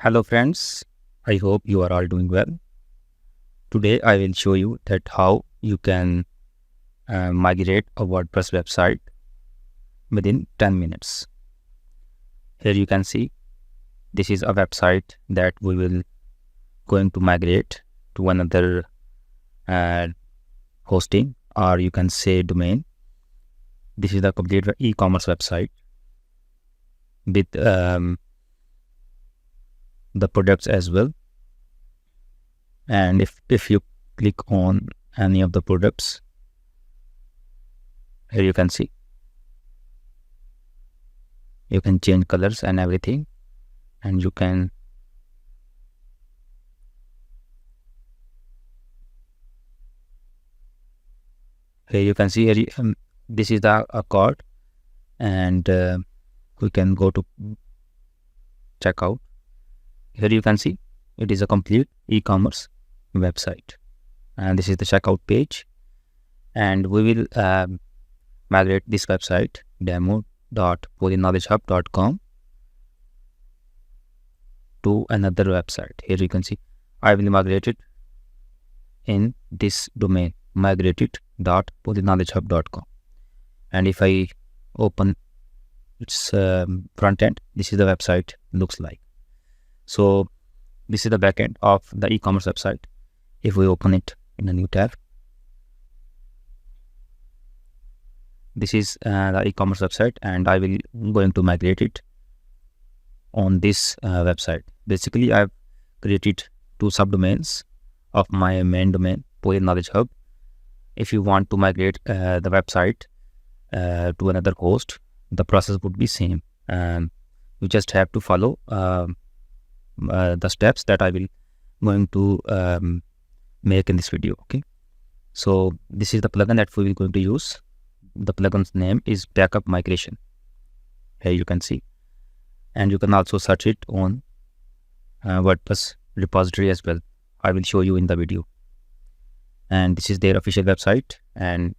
Hello friends, I hope you are all doing well. Today I will show you that how you can migrate a WordPress website within 10 minutes. Here you can see this is a website that we will going to migrate to another hosting, or you can say domain. This is the complete e-commerce website with the products as well. And if you click on any of the products, here you can see you can change colors and everything, and you can here you can see here this is the card, and we can go to checkout. Here you can see it is a complete e-commerce website, and this is the checkout page, and we will migrate this website demo.polyknowledgehub.com to another website. Here you can see I will migrate it in this domain, migrated.polyknowledgehub.com, and if I open its front end, this is the website looks like. So this is the back end of the e-commerce website. If we open it in a new tab, this is the e-commerce website, and I will going to migrate it on this website. Basically, I've created two subdomains of my main domain, Poly Knowledge Hub. If you want to migrate the website to another host, the process would be same. You just have to follow the steps that I will going to make in this video. Okay, so this is the plugin that we will going to use. The plugin's name is Backup Migration. Here you can see, and you can also search it on WordPress repository as well. I will show you in the video. And this is their official website, and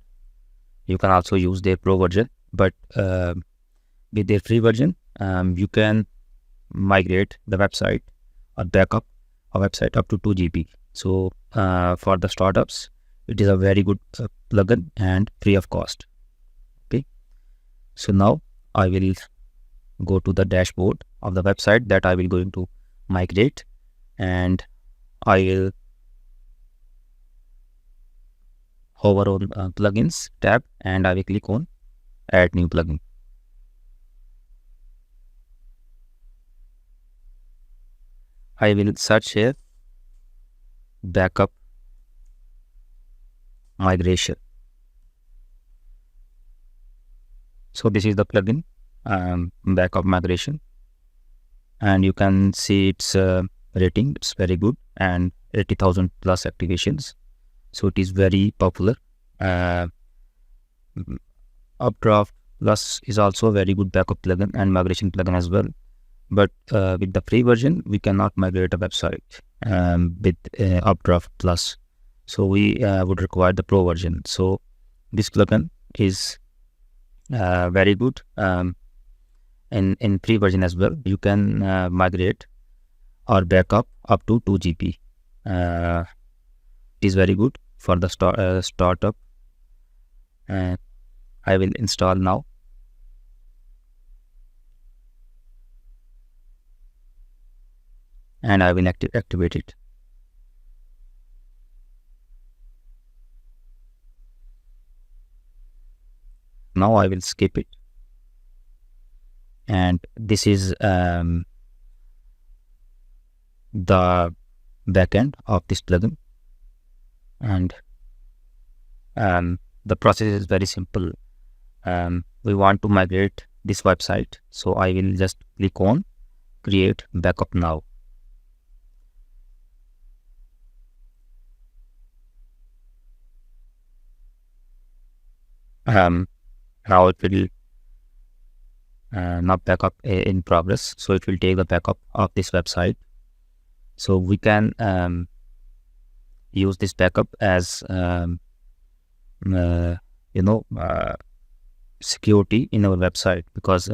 you can also use their pro version, but with their free version you can migrate the website or backup a website up to 2 GB. So for the startups, it is a very good plugin and free of cost. Okay, so now I will go to the dashboard of the website that I will going to migrate, and I will hover on plugins tab, and I will click on add new plugin. I will search here backup migration. So this is the plugin, backup migration, and you can see its rating. It's very good, and 80,000 plus activations. So it is very popular. Updraft Plus is also a very good backup plugin and migration plugin as well. But with the free version, we cannot migrate a website with Updraft Plus. So we would require the pro version. So this plugin is very good in free version as well. You can migrate or backup up to 2 GB. It is very good for the startup. I will install now. And I will activate it. Now I will skip it. And this is the backend of this plugin. And the process is very simple. We want to migrate this website. So I will just click on create backup now. Now it will not backup in progress, so it will take the backup of this website. So we can use this backup as security in our website, because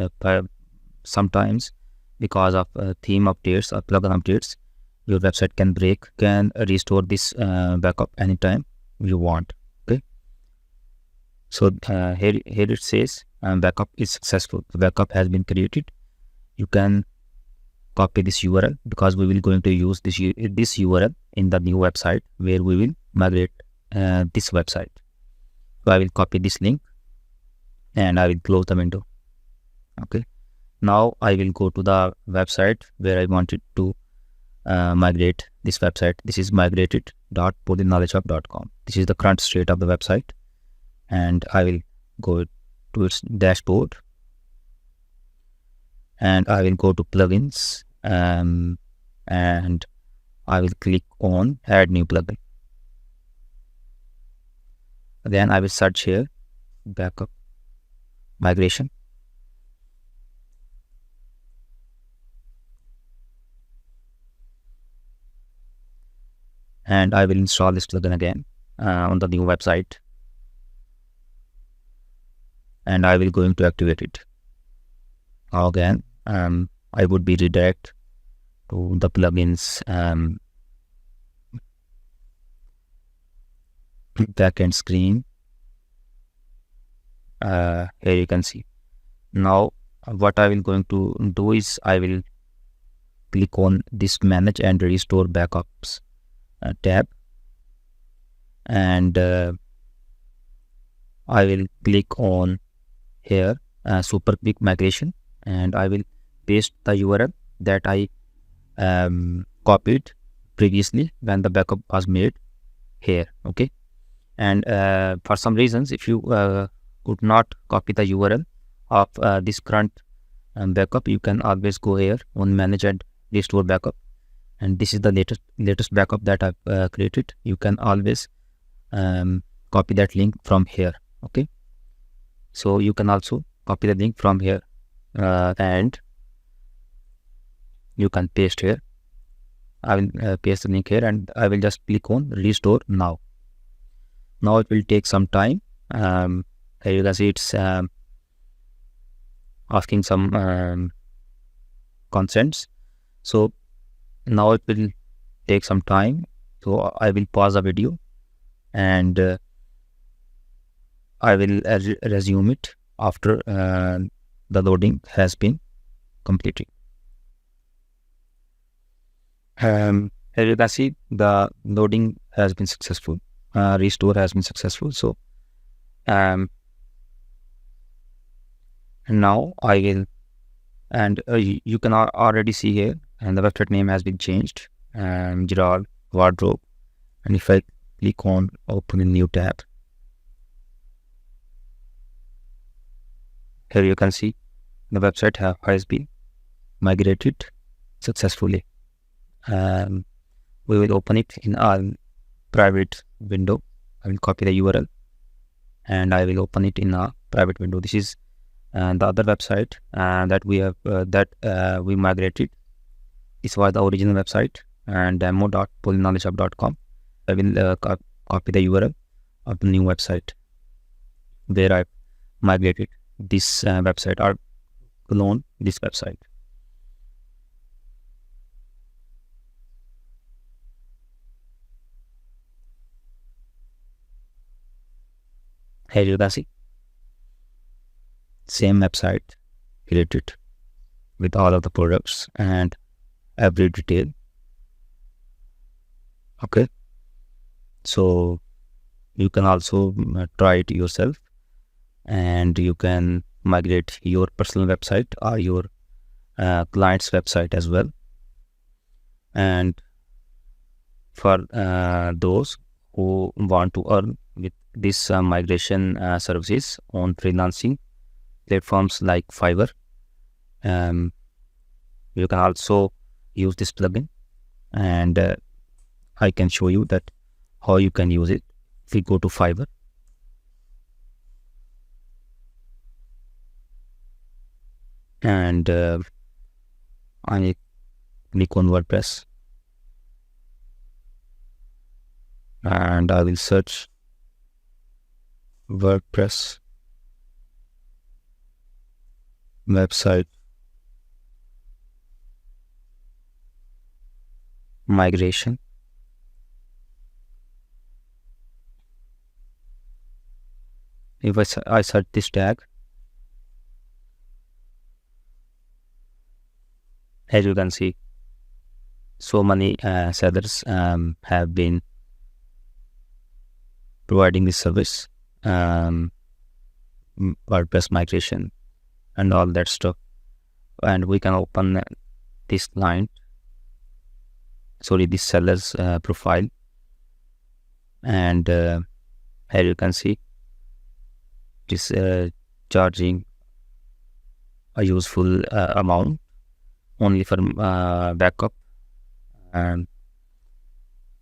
sometimes because of theme updates or plugin updates, your website can break, can restore this backup anytime you want. Okay, so here it says backup is successful. The backup has been created. You can copy this URL because we will going to use this URL in the new website where we will migrate this website. So I will copy this link and I will close the window. Okay, now I will go to the website where I wanted to migrate this website. This is migrated.polynknowledgehub.com. This is the current state of the website, and I will go to its dashboard and I will go to plugins, and I will click on add new plugin. Then I will search here backup migration, and I will install this plugin again on the new website, and I will going to activate it. Again, I would be redirect to the plugins backend screen. Here you can see. Now what I will going to do is I will click on this manage and restore backups tab, and I will click on here super quick migration, and I will paste the URL that I copied previously when the backup was made here. Okay, and for some reasons, if you could not copy the URL of this current backup, you can always go here on manage and restore backup, and this is the latest backup that I've created. You can always copy that link from here. Okay, so you can also copy the link from here and you can paste here. I will paste the link here and I will just click on restore now. Now it will take some time. Here you can see it's asking some consents. So now it will take some time. So I will pause the video and I will resume it after the loading has been completed. Here you can see the loading has been successful. Restore has been successful. So now I will, and you can already see here, and the website name has been changed, Gerard Wardrobe. And if I click on open a new tab, here you can see the website has been migrated successfully. We will open it in our private window. I will copy the URL and I will open it in a private window. This is the other website that we have we migrated. This was the original website, and demo.polynknowledgehub.com. I will copy the URL of the new website where I migrated this website, or clone this website. Here you can see same website created with all of the products and every detail. Okay, so you can also try it yourself, and you can migrate your personal website or your client's website as well. And for those who want to earn with this migration services on freelancing platforms like Fiverr, you can also use this plugin, and I can show you that how you can use it. If we go to Fiverr, and I click on WordPress, and I will search WordPress website migration. If I search this tag, as you can see, so many sellers have been providing this service, WordPress migration and all that stuff. And we can open this client, this seller's profile, and here you can see it is charging a useful amount only for backup, and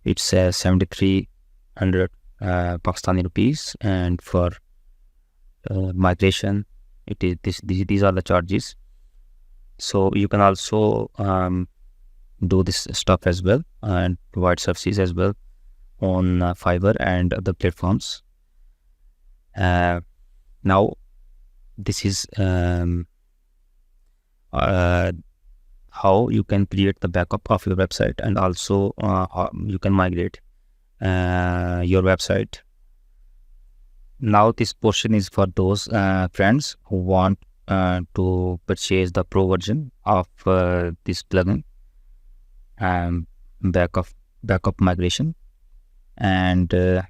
it's 7,300 Pakistani rupees, and for migration it is these are the charges. So you can also do this stuff as well and provide services as well on Fiverr and other platforms. Now this is how you can create the backup of your website, and also how you can migrate your website. Now this portion is for those friends who want to purchase the pro version of this plugin, backup migration. And for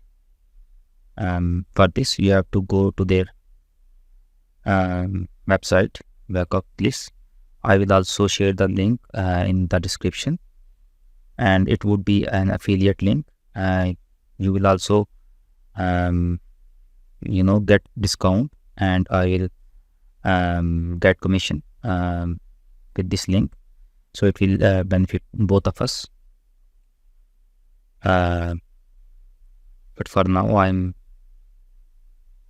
this you have to go to their website backup list. I will also share the link in the description, and it would be an affiliate link. You will also get discount, and I will get commission with this link, so it will benefit both of us. But for now I'm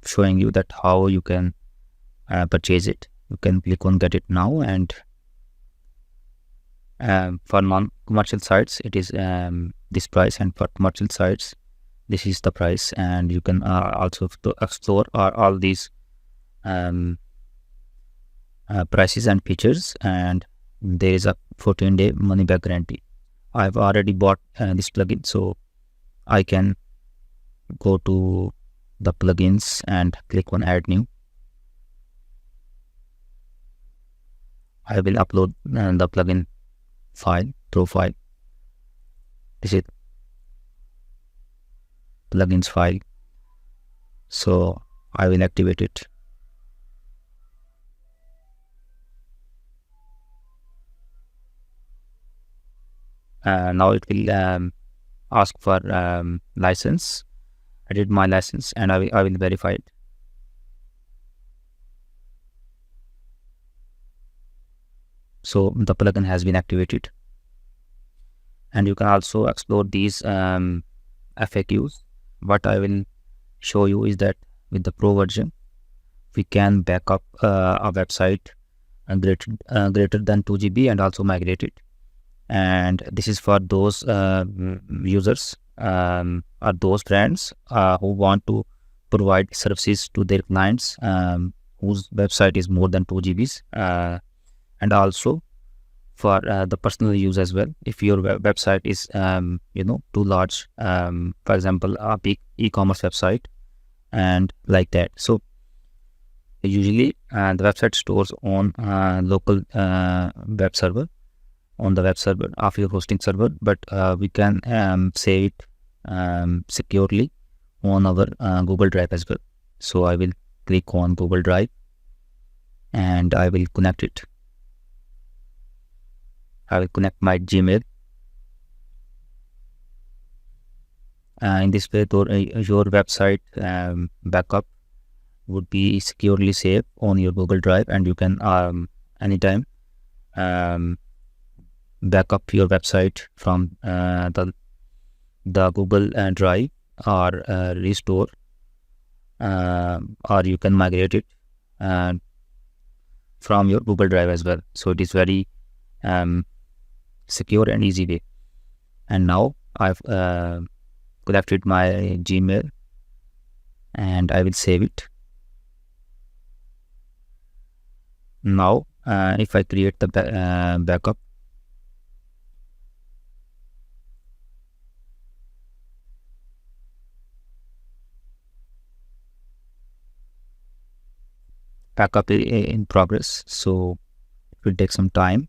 showing you that how you can purchase it. You can click on get it now, and for non-commercial sites it is this price, and for commercial sites this is the price. And you can also explore all these prices and features, and there is a 14-day money back guarantee. I've already bought this plugin, so I can go to the plugins and click on add new. I will upload the plugin file, file. This is plugins file, so I will activate it. Now it will ask for license. I did my license, and I will verify it. So the plugin has been activated, and you can also explore these FAQs. What I will show you is that with the pro version we can back up a website greater than 2 GB and also migrate it. And this is for those users or those brands who want to provide services to their clients whose website is more than 2 GBs, and also for the personal use as well. If your website is too large, for example a big e-commerce website and like that. So usually the website stores on local web server, on the web server of your hosting server, but we can save it securely on our Google Drive as well. So I will click on Google Drive and I will connect it. I will connect my Gmail. In this way, your website backup would be securely saved on your Google Drive, and you can anytime back up your website from the Google Drive, or restore, or you can migrate it from your Google Drive as well. So it is very secure and easy way. And now I've collected my Gmail and I will save it. Now if I create the backup, backup in progress, so it will take some time,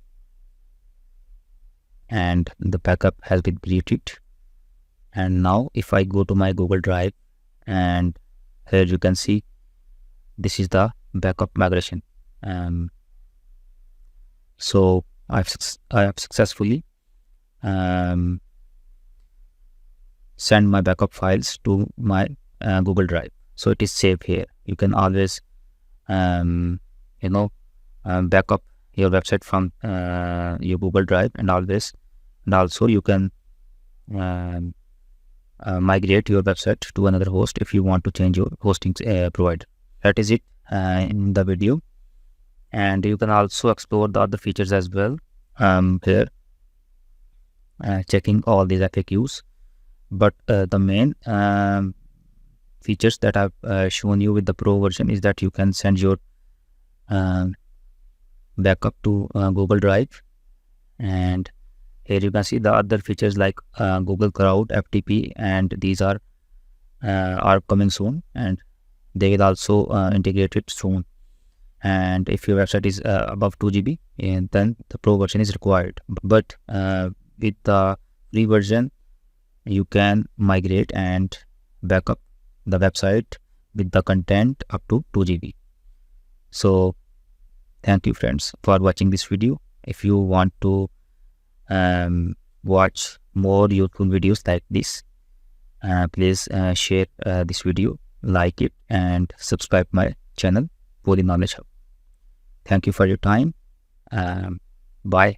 and the backup has been created. And now if I go to my Google Drive, and here you can see this is the backup migration. So I have successfully send my backup files to my Google Drive, so it is safe here. You can always backup your website from your Google Drive, and also you can migrate your website to another host if you want to change your hosting provider. That is it in the video, and you can also explore the other features as well here, checking all these FAQs. But the main features that I've shown you with the Pro version is that you can send your backup to Google Drive, and here you can see the other features like Google Cloud, FTP, and these are coming soon, and they will also integrate it soon. And if your website is above 2 GB, and then the Pro version is required. But with the free version, you can migrate and backup the website with the content up to 2 GB. So thank you friends for watching this video. If you want to watch more useful videos like this, please share this video, like it, and subscribe my channel, Poly Knowledge Hub. Thank you for your time. Bye.